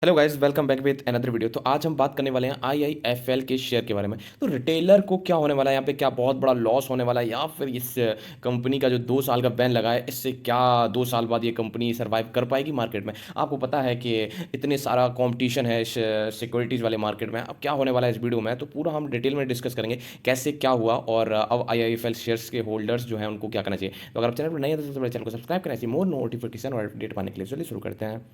Hello guys, welcome back with another video. तो आज हम बात करने वाले हैं आईआईएफएल के शेयर के बारे में। तो रिटेलर को क्या होने वाला है यहाँ पे, क्या बहुत बड़ा लॉस होने वाला है, या फिर इस कंपनी का जो 2 साल का बैन लगा है इससे क्या 2 साल बाद ये कंपनी सर्वाइव कर पाएगी मार्केट में। आपको पता है कि इतने सारा कंपटीशन है इस सिक्योरिटीज़ वाले मार्केट में। अब क्या होने वाला है इस वीडियो में, तो पूरा हम डिटेल में डिस्कस करेंगे कैसे क्या हुआ, और अब आईआईएफएल शेयर्स के होल्डर्स जो हैं उनको क्या करना चाहिए। तो अगर आप चैनल पर नहीं है तो सबसे पहले चैनल को सब्सक्राइब करना चाहिए, मोर नोटिफिकेशन और अपडेट पाने के लिए। चलिए शुरू करते हैं।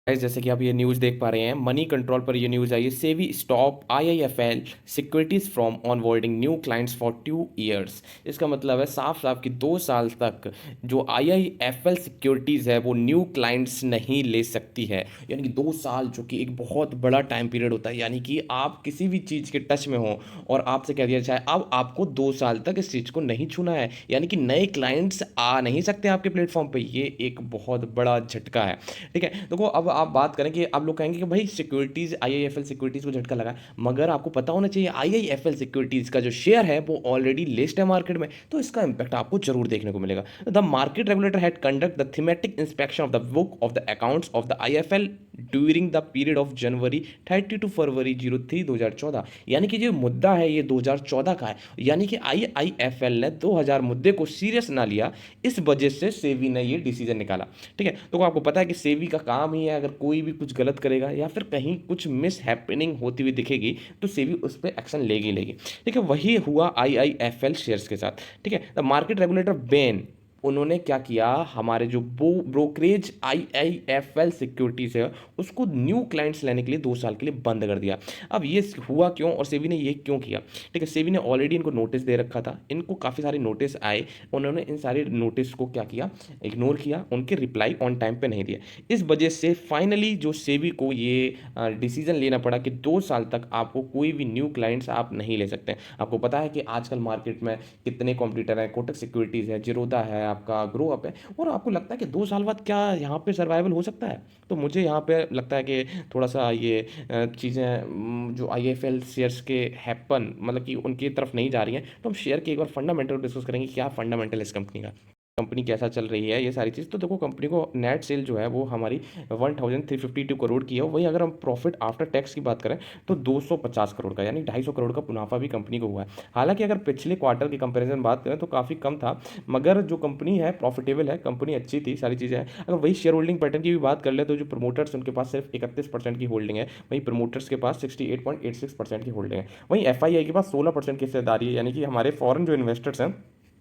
गाइस, जैसे कि आप ये न्यूज़ देख पा रहे हैं, मनी कंट्रोल पर ये न्यूज़ आई है। SEBI stop IIFL securities from onboarding new clients for 2 years. इसका मतलब है साफ साफ कि 2 साल तक जो आईआईएफएल सिक्योरिटीज़ है वो न्यू क्लाइंट्स नहीं ले सकती है। यानी कि 2 साल, जो कि एक बहुत बड़ा टाइम पीरियड होता है, यानी कि आप किसी भी चीज़ के टच में हो और आपसे कह दिया जाए अब आपको 2 साल तक इस चीज़ को नहीं छूना है, यानी कि नए क्लाइंट्स आ नहीं सकते आपके प्लेटफॉर्म पे। ये एक बहुत बड़ा झटका है। ठीक है, देखो अब आप बात करें कि आप लोग कहेंगे कि भाई सिक्योरिटीज़, आईआईएफएल सिक्योरिटीज़ को झटका लगा, मगर आपको पता होना चाहिए आईआईएफएल सिक्योरिटीज़ का जो शेयर है वो ऑलरेडी लिस्ट है मार्केट में, तो इसका इंपैक्ट आपको जरूर देखने को मिलेगा। The market regulator had conduct the thematic inspection of the book of the accounts of the IFL during the period of January 30 to February 03 2014। यानी कि जो मुद्दा है ये 2014 का है, यानी कि आईआईएफएल ने 2000 मुद्दे को सीरियस ना लिया, इस वजह से सेबी ने ये डिसीजन निकाला। ठीक है, तो आपको पता है कि सेबी का काम ही है, अगर कोई भी कुछ गलत करेगा या फिर कहीं कुछ मिस हैपनिंग होती हुई दिखेगी तो सेबी उस पर एक्शन लेगी लेगी। ठीक है, वही हुआ आईआईएफएल शेयर्स के साथ। ठीक है, द मार्केट रेगुलेटर बेन, उन्होंने क्या किया, हमारे जो ब्रोकरेज आईआईएफएल सिक्योरिटीज है उसको न्यू क्लाइंट्स लेने के लिए 2 साल के लिए बंद कर दिया। अब ये हुआ क्यों और सेबी ने ये क्यों किया? ठीक है, सेबी ने ऑलरेडी इनको नोटिस दे रखा था, इनको काफ़ी सारे नोटिस आए, उन्होंने इन सारे नोटिस को क्या किया, इग्नोर किया, उनके रिप्लाई ऑन टाइम पे नहीं दिया। इस वजह से फाइनली जो सेबी को ये डिसीजन लेना पड़ा कि 2 साल तक आपको कोई भी न्यू क्लाइंट्स आप नहीं ले सकते। आपको पता है कि आजकल मार्केट में कितने कॉम्पिटिटर हैं, कोटक सिक्योरिटीज़ है, जीरोधा है, आपका ग्रो अप है, और आपको लगता है कि 2 साल बाद क्या यहाँ पे सर्वाइवल हो सकता है? तो मुझे यहाँ पे लगता है कि थोड़ा सा ये चीज़ें जो आईएफएल शेयर्स के हैपन, मतलब कि उनकी तरफ नहीं जा रही हैं। तो हम शेयर के एक बार फंडामेंटल डिस्कस करेंगे, क्या फंडामेंटल इस कंपनी का, कंपनी कैसा चल रही है, ये सारी चीज़। तो देखो, कंपनी को नेट सेल जो है वो हमारी 1352 करोड़ की है। वहीं अगर हम प्रॉफिट आफ्टर टैक्स की बात करें तो 250 करोड़ का, यानी 250 करोड़ का मुनाफा भी कंपनी को हुआ है। हालांकि अगर पिछले क्वार्टर की कंपैरिजन बात करें तो काफ़ी कम था, मगर जो कंपनी है प्रॉफिटेबल है, कंपनी अच्छी थी, सारी चीज़ें हैं। अगर वही शेयर होल्डिंग पैटर्न की भी बात कर ले तो जो प्रमोटर्स, उनके पास सिर्फ 31% की होल्डिंग है, वहीं प्रमोटर्स के पास 68.86% की होल्डिंग है। वहीं एफआईआई के पास 16% की हिस्सेदारी है, यानी कि हमारे फॉरेन जो इन्वेस्टर्स हैं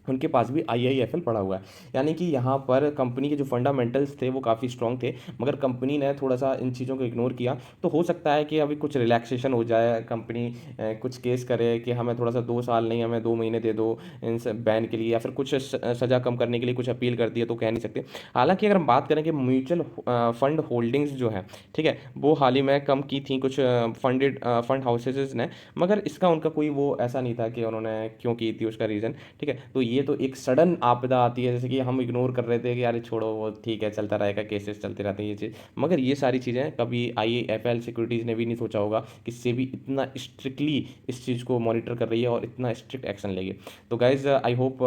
उनके पास भी आईआईएफएल पड़ा हुआ है। यानी कि यहाँ पर कंपनी के जो फंडामेंटल्स थे वो काफ़ी स्ट्रॉन्ग थे, मगर कंपनी ने थोड़ा सा इन चीज़ों को इग्नोर किया। तो हो सकता है कि अभी कुछ रिलैक्सेशन हो जाए, कंपनी कुछ केस करे कि हमें थोड़ा सा 2 साल नहीं, हमें 2 महीने दे दो इन बैन के लिए, या फिर कुछ सज़ा कम करने के लिए कुछ अपील कर दिया, तो कह नहीं सकते। हालांकि अगर हम बात करें कि म्यूचुअल फंड होल्डिंग्स जो है, ठीक है, वो हाल ही में कम की थी कुछ फंड हाउसेज ने, मगर इसका उनका कोई वो ऐसा नहीं था कि उन्होंने क्यों की थी, उसका रीज़न। ठीक है, तो ये तो एक सडन आपदा आती है, जैसे कि हम इग्नोर कर रहे थे कि यार छोड़ो वो ठीक है चलता रहेगा, केसेस चलते रहते हैं, ये चीज़। मगर ये सारी चीज़ें कभी आईआईएफएल सिक्योरिटीज़ ने भी नहीं सोचा होगा कि सेबी इतना स्ट्रिक्टली इस चीज़ को मॉनिटर कर रही है और इतना स्ट्रिक्ट एक्शन लेगी। तो गाइज, आई होप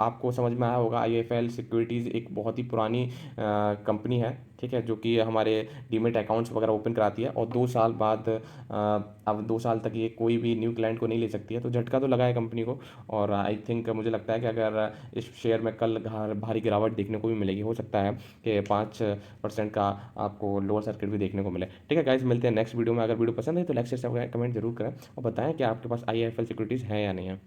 आपको समझ में आया होगा। आईआईएफएल सिक्योरिटीज़ एक बहुत ही पुरानी कंपनी है, ठीक है, जो कि हमारे डीमेट अकाउंट्स वगैरह ओपन कराती है, और 2 साल बाद अब 2 साल तक ये कोई भी न्यू क्लाइंट को नहीं ले सकती है। तो झटका तो लगा है कंपनी को, और आई थिंक मुझे लगता है कि अगर इस शेयर में कल भारी गिरावट देखने को भी मिलेगी, हो सकता है कि 5% का आपको लोअर सर्किट भी देखने को मिले। ठीक है गाइस, मिलते हैं नेक्स्ट वीडियो में। अगर वीडियो पसंद है तो लाइक शेयर कमेंट जरूर करें और बताएं कि आपके पास आईआईएफएल सिक्योरिटीज़ है या नहीं है।